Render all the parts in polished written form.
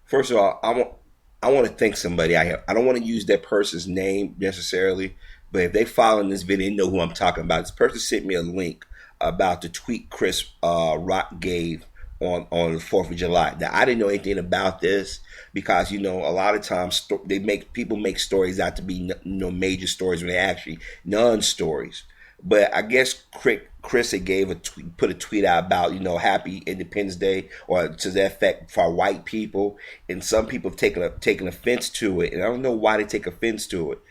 First of all, I want to thank somebody I have. I don't want to use that person's name necessarily, but if they follow in this video, they know who I'm talking about. This person sent me a link about the tweet Chris Rock gave on the 4th of July. Now I didn't know anything about this because a lot of times they make people make stories out to be major stories when they actually non-stories. But I guess Chris had put a tweet out about Happy Independence Day or to that effect for white people, and some people have taken offense to it, and I don't know why they take offense to it.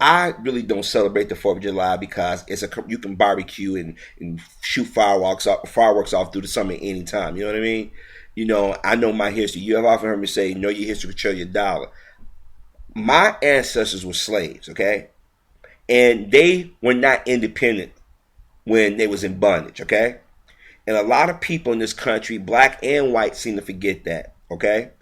I really don't celebrate the 4th of July because you can barbecue and shoot fireworks off through the summer anytime. You know what I mean? I know my history. You have often heard me say, know your history, control your dollar. My ancestors were slaves, okay? And they were not independent when they was in bondage, okay? And a lot of people in this country, black and white, seem to forget that, okay?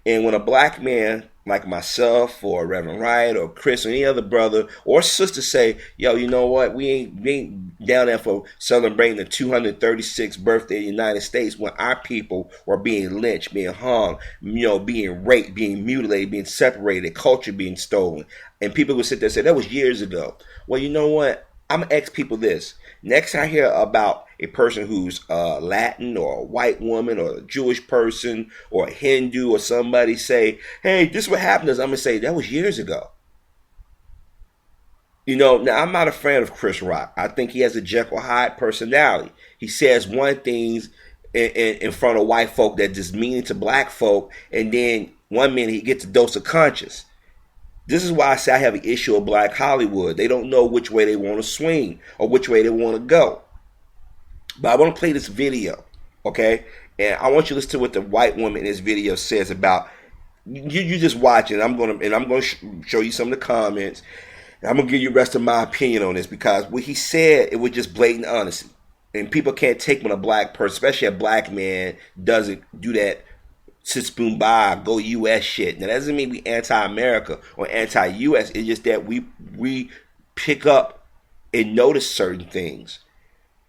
And when a black man like myself or Reverend Wright or Chris or any other brother or sister say, yo, you know what, we ain't down there for celebrating the 236th birthday of the United States when our people were being lynched, being hung, being raped, being mutilated, being separated, culture being stolen. And people would sit there and say, that was years ago. Well, you know what? I'm going to ask people this. Next I hear about a person who's Latin or a white woman or a Jewish person or a Hindu or somebody say, hey, this is what happened to us, I'm going to say, that was years ago. Now I'm not a fan of Chris Rock. I think he has a Jekyll Hyde personality. He says one thing in front of white folk that just mean to black folk, and then one minute he gets a dose of conscience. This is why I say I have an issue of black Hollywood. They don't know which way they want to swing or which way they want to go. But I want to play this video, okay? And I want you to listen to what the white woman in this video says about you just watch it. I'm gonna show you some of the comments. And I'm gonna give you the rest of my opinion on this because what he said, it was just blatant honesty. And people can't take when a black person, especially a black man, doesn't do that sit spoon by, go U.S. shit. Now, that doesn't mean we anti-America or anti-U.S. It's just that we pick up and notice certain things.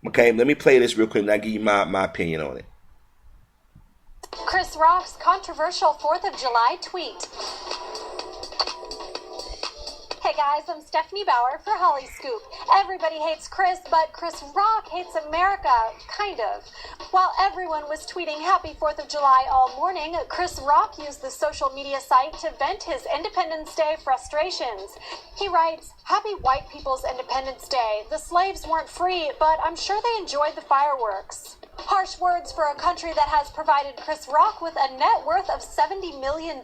Okay, let me play this real quick and I'll give you my opinion on it. Chris Rock's controversial 4th of July tweet. Hey guys, I'm Stephanie Bauer for Holly Scoop. Everybody hates Chris, but Chris Rock hates America, kind of. While everyone was tweeting Happy 4th of July all morning, Chris Rock used the social media site to vent his Independence Day frustrations. He writes, Happy White People's Independence Day. The slaves weren't free, but I'm sure they enjoyed the fireworks. Harsh words for a country that has provided Chris Rock with a net worth of $70 million.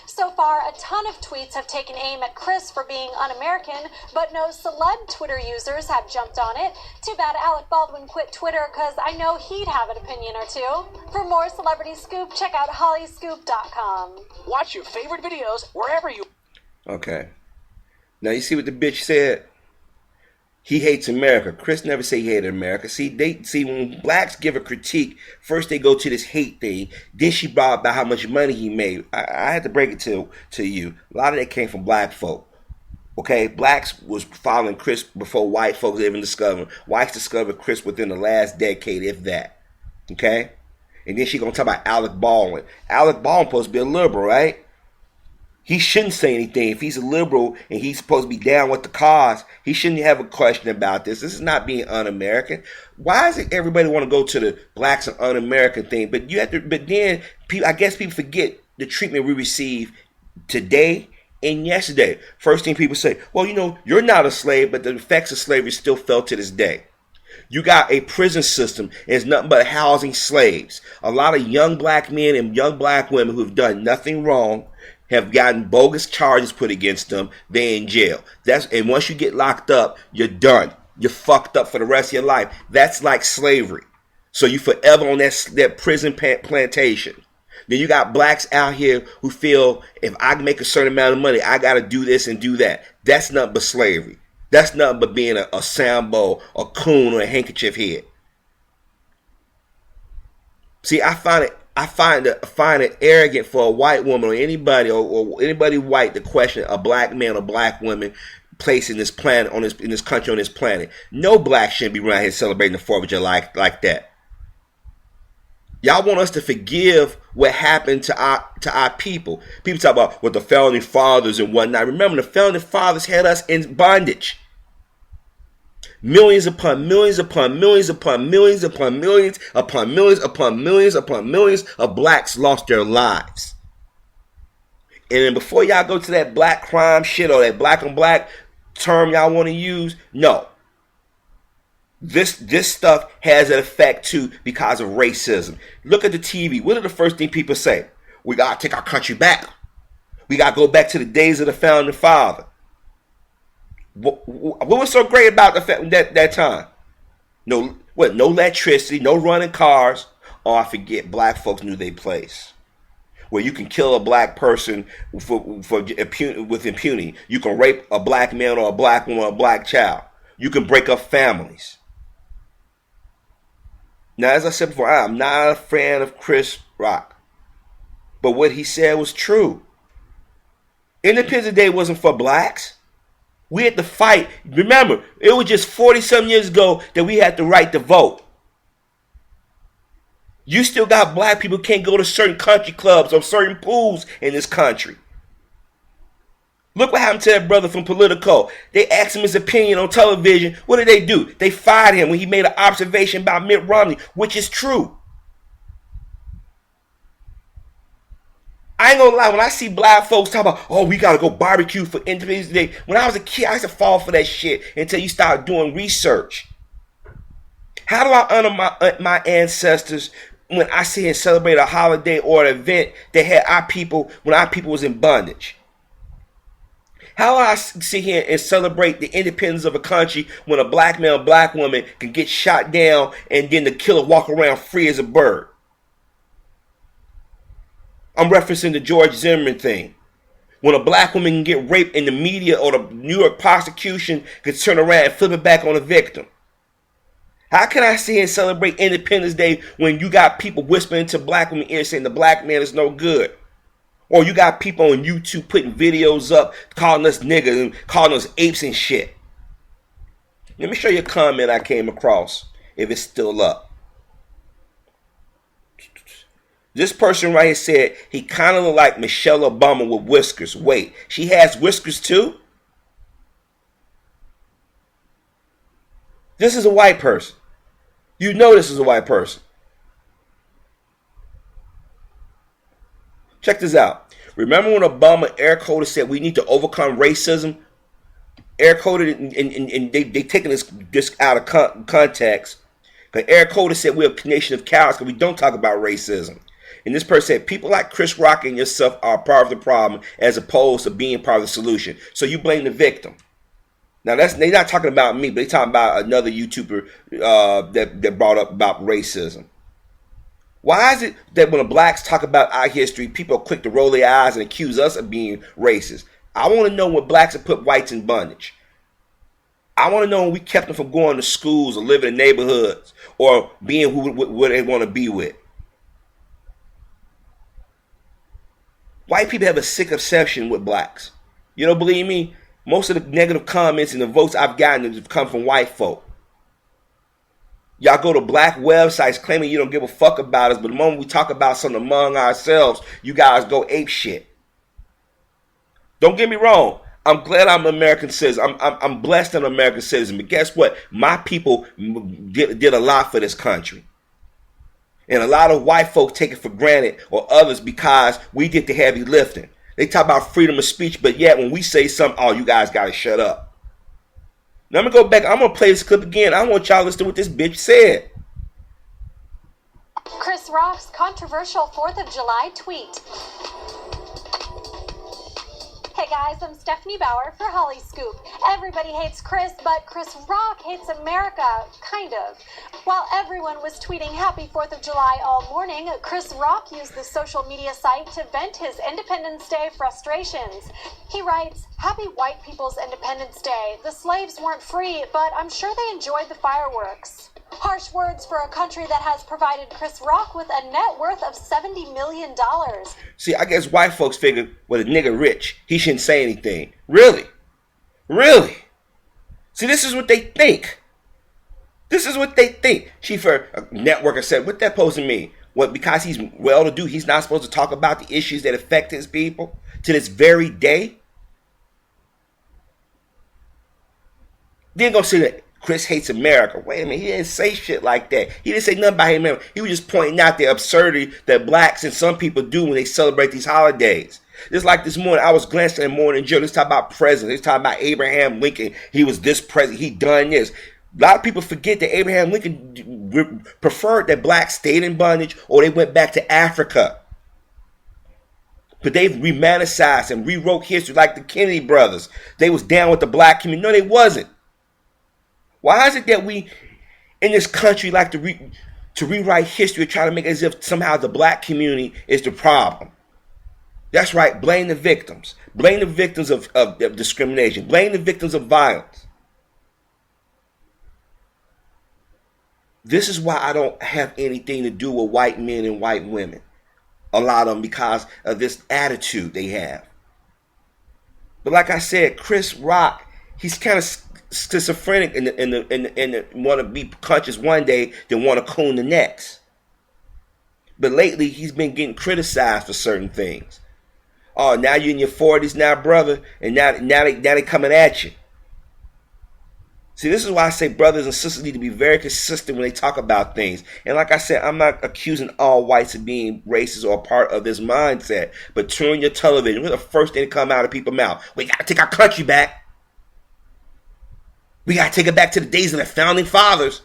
So far, a ton of tweets have taken aim at Chris for being un-American, but no celeb Twitter users have jumped on it. Too bad Alec Baldwin quit Twitter, because I know he'd have an opinion or two. For more celebrity scoop, check out hollyscoop.com. Watch your favorite videos wherever you... Okay. Now you see what the bitch said? He hates America. Chris never say he hated America. See, when blacks give a critique, first they go to this hate thing. Then she brought about how much money he made. I had to break it to you. A lot of that came from black folk. Okay, blacks was following Chris before white folks even discovered. Whites discovered Chris within the last decade, if that. Okay, and then she gonna talk about Alec Baldwin. Alec Baldwin supposed to be a liberal, right? He shouldn't say anything. If he's a liberal and he's supposed to be down with the cause, he shouldn't have a question about this. This is not being un-American. Why is it everybody want to go to the blacks and un-American thing? But you have to. But then I guess people forget the treatment we receive today and yesterday. First thing people say, well, you're not a slave, but the effects of slavery still felt to this day. You got a prison system. It's nothing but housing slaves. A lot of young black men and young black women who've done nothing wrong have gotten bogus charges put against them. They're in jail. And once you get locked up, you're done. You're fucked up for the rest of your life. That's like slavery. So you forever on that prison plantation. Then you got blacks out here who feel if I make a certain amount of money, I got to do this and do that. That's nothing but slavery. That's nothing but being a Sambo, a coon, or a handkerchief head. See, I find it arrogant for a white woman or anybody white to question a black man or black woman place in this planet in this country on this planet. No black shouldn't be around here celebrating the 4th of July like that. Y'all want us to forgive what happened to our people. People talk about what the founding fathers and whatnot. Remember, the founding fathers had us in bondage. Millions upon millions upon millions upon millions upon millions upon millions upon millions upon millions of blacks lost their lives. And then before y'all go to that black crime shit or that black on black term y'all want to use, no. This stuff has an effect too because of racism. Look at the TV. What are the first thing people say? We got to take our country back. We got to go back to the days of the founding father. What was so great about that time? No electricity, no running cars. Oh, I forget. Black folks knew their place. Where you can kill a black person with impunity. You can rape a black man or a black woman or a black child. You can break up families. Now, as I said before, I'm not a fan of Chris Rock. But what he said was true. Independence Day wasn't for blacks. We had to fight. Remember, it was just 40-some years ago that we had the right to vote. You still got black people who can't go to certain country clubs or certain pools in this country. Look what happened to that brother from Politico. They asked him his opinion on television. What did they do? They fired him when he made an observation about Mitt Romney, which is true. I ain't gonna lie, when I see black folks talk about, oh, we gotta go barbecue for Independence Day. When I was a kid, I used to fall for that shit until you start doing research. How do I honor my ancestors when I see and celebrate a holiday or an event that had our people, when our people was in bondage? How do I sit here and celebrate the independence of a country when a black man or black woman can get shot down and then the killer walk around free as a bird? I'm referencing the George Zimmerman thing. When a black woman can get raped in the media or the New York prosecution can turn around and flip it back on the victim. How can I sit here and celebrate Independence Day when you got people whispering into black women's ears saying the black man is no good? Or you got people on YouTube putting videos up calling us niggas and calling us apes and shit. Let me show you a comment I came across, if it's still up. This person right here said he kind of looked like Michelle Obama with whiskers. Wait, she has whiskers too? This is a white person. You know this is a white person. Check this out. Remember when Obama air quoted said we need to overcome racism? Air quoted and they taking this out of context. Because air quoted said we're a nation of cowards because we don't talk about racism. And this person said people like Chris Rock and yourself are part of the problem as opposed to being part of the solution. So you blame the victim. Now they're not talking about me, but they're talking about another YouTuber that brought up about racism. Why is it that when the blacks talk about our history, people are quick to roll their eyes and accuse us of being racist? I want to know when blacks have put whites in bondage. I want to know when we kept them from going to schools or living in neighborhoods or being who they want to be with. White people have a sick obsession with blacks. You don't believe me? Most of the negative comments and the votes I've gotten have come from white folk. Y'all go to black websites claiming you don't give a fuck about us, but the moment we talk about something among ourselves, you guys go ape shit. Don't get me wrong. I'm glad I'm an American citizen. I'm blessed I'm an American citizen. But guess what? My people did a lot for this country. And a lot of white folks take it for granted, or others, because we did the heavy lifting. They talk about freedom of speech, but yet when we say something, oh, you guys got to shut up. Now I'm going to go back. I'm going to play this clip again. I want y'all to listen to what this bitch said. Chris Rock's controversial 4th of July tweet. Hey guys, I'm Stephanie Bauer for Holly Scoop. Everybody hates Chris, but Chris Rock hates America, kind of. While everyone was tweeting Happy 4th of July all morning, Chris Rock used the social media site to vent his Independence Day frustrations. He writes, Happy White People's Independence Day. The slaves weren't free, but I'm sure they enjoyed the fireworks. Harsh words for a country that has provided Chris Rock with a net worth of $70 million. See, I guess white folks figured, well, the nigga rich. He shouldn't say anything. Really? Really? See, this is what they think. This is what they think. She, for a networker, said, what that supposed to mean? What, because he's well-to-do, he's not supposed to talk about the issues that affect his people to this very day? Then gonna say that Chris hates America. Wait a minute, he didn't say shit like that. He didn't say nothing about hating America. He was just pointing out the absurdity that blacks and some people do when they celebrate these holidays. Just like this morning, I was glancing at Morning Joe. Let's talk about presidents. Let's talk about Abraham Lincoln. He was this president. He done this. A lot of people forget that Abraham Lincoln preferred that blacks stayed in bondage or they went back to Africa. But they've romanticized and rewrote history like the Kennedy brothers. They was down with the black community. No, they wasn't. Why is it that we in this country like to rewrite history, try to make it as if somehow the black community is the problem? That's right. Blame the victims. Blame the victims of discrimination. Blame the victims of violence. This is why I don't have anything to do with white men and white women. A lot of them because of this attitude they have. But like I said, Chris Rock, he's kind of schizophrenic and want to be conscious one day, then want to coon the next. But lately, he's been getting criticized for certain things. Oh, now you're in your 40s now, brother, and now they coming at you. See, this is why I say brothers and sisters need to be very consistent when they talk about things. And like I said, I'm not accusing all whites of being racist or part of this mindset. But turn your television. What's the first thing to come out of people's mouth? We got to take our country back. We got to take it back to the days of the founding fathers.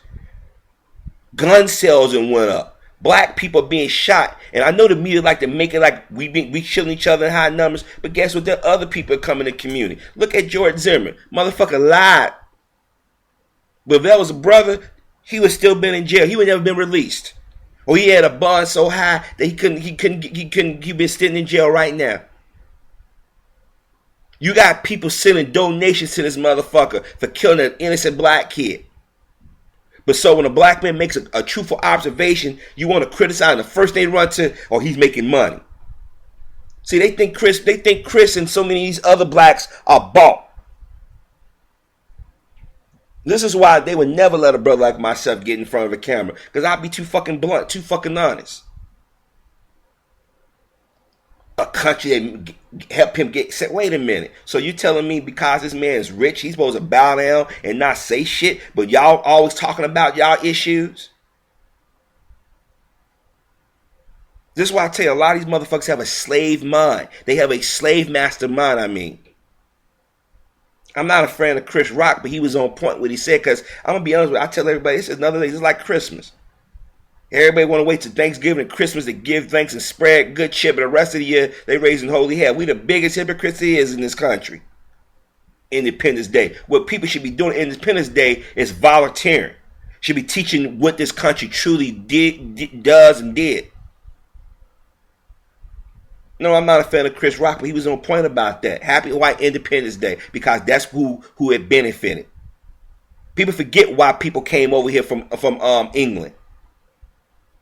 Gun sales and went up. Black people being shot. And I know the media like to make it like we killing each other in high numbers. But guess what? There are other people coming in the community. Look at George Zimmerman. Motherfucker lied. But if that was a brother, he would still been in jail. He would never been released. Or he had a bond so high that he'd been sitting in jail right now. You got people sending donations to this motherfucker for killing an innocent black kid. But so when a black man makes a truthful observation, you want to criticize him. The first thing they run to, oh, he's making money. See, they think Chris and so many of these other blacks are bought. This is why they would never let a brother like myself get in front of a camera. Because I'd be too fucking blunt, too fucking honest. A country that helped him get set. Wait a minute. So you telling me because this man is rich, he's supposed to bow down and not say shit, but y'all always talking about y'all issues? This is why I tell you, a lot of these motherfuckers have a slave mind. They have a slave master mind, I mean. I'm not a fan of Chris Rock, but he was on point with what he said, because I'm going to be honest with you, I tell everybody, this is another thing, it's like Christmas. Everybody want to wait till Thanksgiving and Christmas to give thanks and spread good shit, but the rest of the year, they raising holy hell. We the biggest hypocrites is in this country. Independence Day. What people should be doing Independence Day is volunteering. Should be teaching what this country truly does and did. No, I'm not a fan of Chris Rock, but he was on point about that. Happy White Independence Day, because that's who it benefited. People forget why people came over here from England.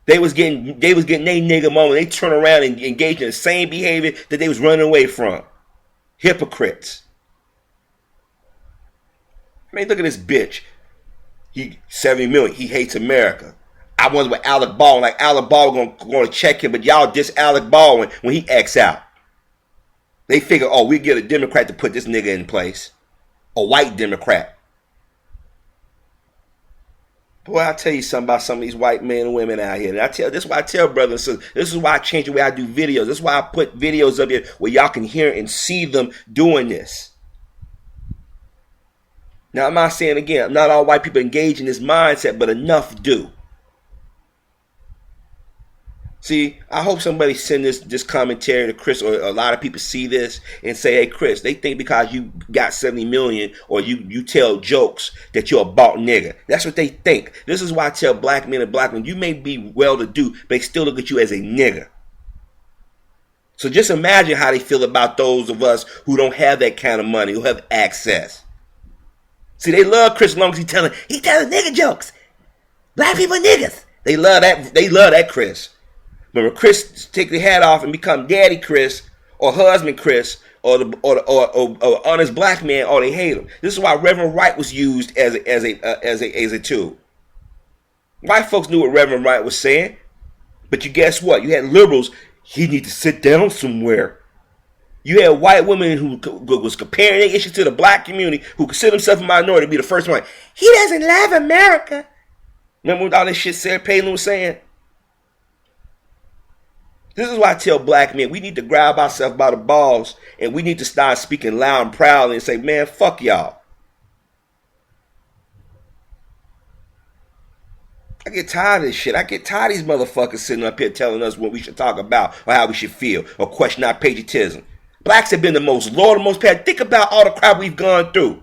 They was getting their nigga moment. They turn around and engage in the same behavior that they was running away from. Hypocrites. I mean, look at this bitch. He 70 million. He hates America. I wonder what Alec Baldwin, like Alec Baldwin going to check him, but y'all diss Alec Baldwin when he acts out. They figure, oh, we get a Democrat to put this nigga in place. A white Democrat. Boy, I'll tell you something about some of these white men and women out here. And this is why I tell brothers and sisters, this is why I change the way I do videos. This is why I put videos up here where y'all can hear and see them doing this. Now, I'm not saying, again, not all white people engage in this mindset, but enough do. See, I hope somebody send this commentary to Chris, or a lot of people see this and say, hey, Chris, they think because you got 70 million or you tell jokes that you're a bought nigga. That's what they think. This is why I tell black men and black women, you may be well-to-do, but they still look at you as a nigga. So just imagine how they feel about those of us who don't have that kind of money, who have access. See, they love Chris as long as he telling nigga jokes. Black people are niggas. They love that Chris. But when Chris take the hat off and become Daddy Chris or Husband Chris or honest black man, oh, they hate him. This is why Reverend Wright was used as a tool. White folks knew what Reverend Wright was saying. But you guess what? You had liberals, he need to sit down somewhere. You had white women who was comparing their issues to the black community, who consider themselves a minority, to be the first one. He doesn't love America. Remember what all this shit Sarah Palin was saying? This is why I tell black men, we need to grab ourselves by the balls and we need to start speaking loud and proudly and say, man, fuck y'all. I get tired of this shit. I get tired of these motherfuckers sitting up here telling us what we should talk about or how we should feel or question our patriotism. Blacks have been the most loyal, the most patriotic. Think about all the crap we've gone through.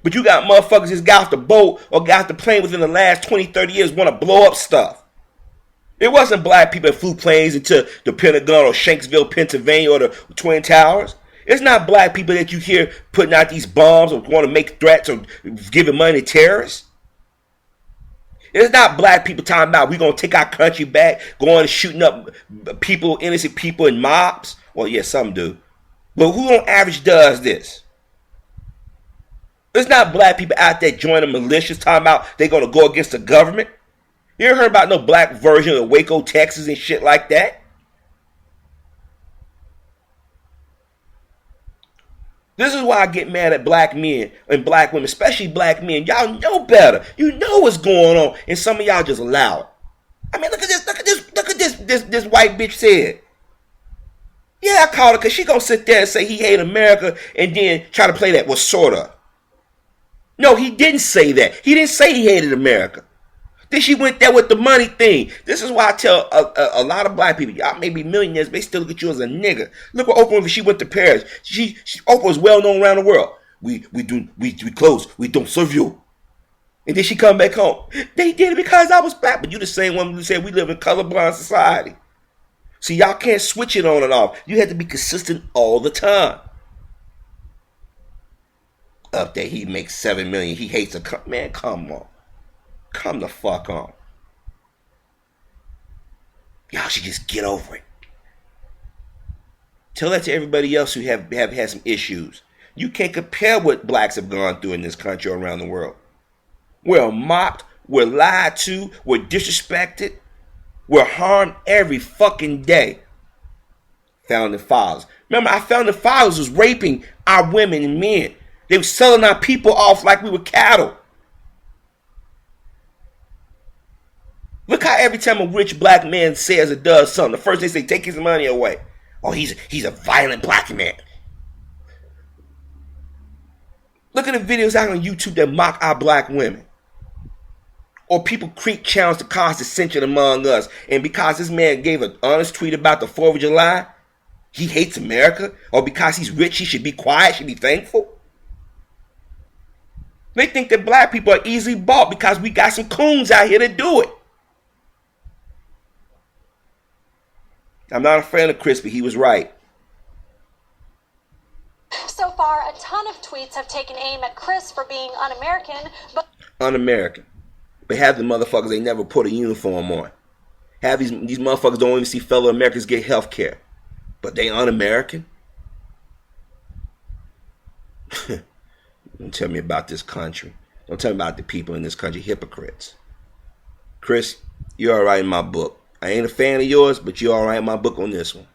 But you got motherfuckers that got off the boat or got off the plane within the last 20, 30 years want to blow up stuff. It wasn't black people that flew planes into the Pentagon or Shanksville, Pennsylvania or the Twin Towers. It's not black people that you hear putting out these bombs or want to make threats or giving money to terrorists. It's not black people talking about we're going to take our country back, going and shooting up people, innocent people in mobs. Well, yeah, some do. But who on average does this? It's not black people out there joining militias talking about they're going to go against the government. You ever heard about no black version of Waco, Texas and shit like that? This is why I get mad at black men and black women, especially black men. Y'all know better. You know what's going on, and some of y'all just allow it. I mean, look at this white bitch said. Yeah, I called her because she gonna sit there and say he hate America and then try to play that. Well, sort of. No, he didn't say that. He didn't say he hated America. Then she went there with the money thing. This is why I tell a lot of black people, y'all may be millionaires, but they still look at you as a nigga. Look what Oprah, when she went to Paris. Oprah was well known around the world. We close. We don't serve you. And then she come back home. They did it because I was black. But you the same one who said we live in colorblind society. See, y'all can't switch it on and off. You have to be consistent all the time. Up there, he makes $7 million. He hates a man. Come on. Come the fuck on. Y'all should just get over it. Tell that to everybody else who have had some issues. You can't compare what blacks have gone through in this country or around the world. We're mocked. We're lied to. We're disrespected. We're harmed every fucking day. Founding fathers. Remember, our founding fathers was raping our women and men. They were selling our people off like we were cattle. Look how every time a rich black man says or does something, the first they say, take his money away. Oh, he's a violent black man. Look at the videos out on YouTube that mock our black women. Or people create channels to cause dissension among us. And because this man gave an honest tweet about the 4th of July, he hates America? Or because he's rich, he should be quiet, should be thankful? They think that black people are easily bought because we got some coons out here to do it. I'm not a fan of Chris, but he was right. So far, a ton of tweets have taken aim at Chris for being un-American, but un-American. But half the motherfuckers, they never put a uniform on. Half these motherfuckers don't even see fellow Americans get health care. But they un-American? Don't tell me about this country. Don't tell me about the people in this country. Hypocrites. Chris, you're all right in my book. I ain't a fan of yours, but you're all right in my book on this one.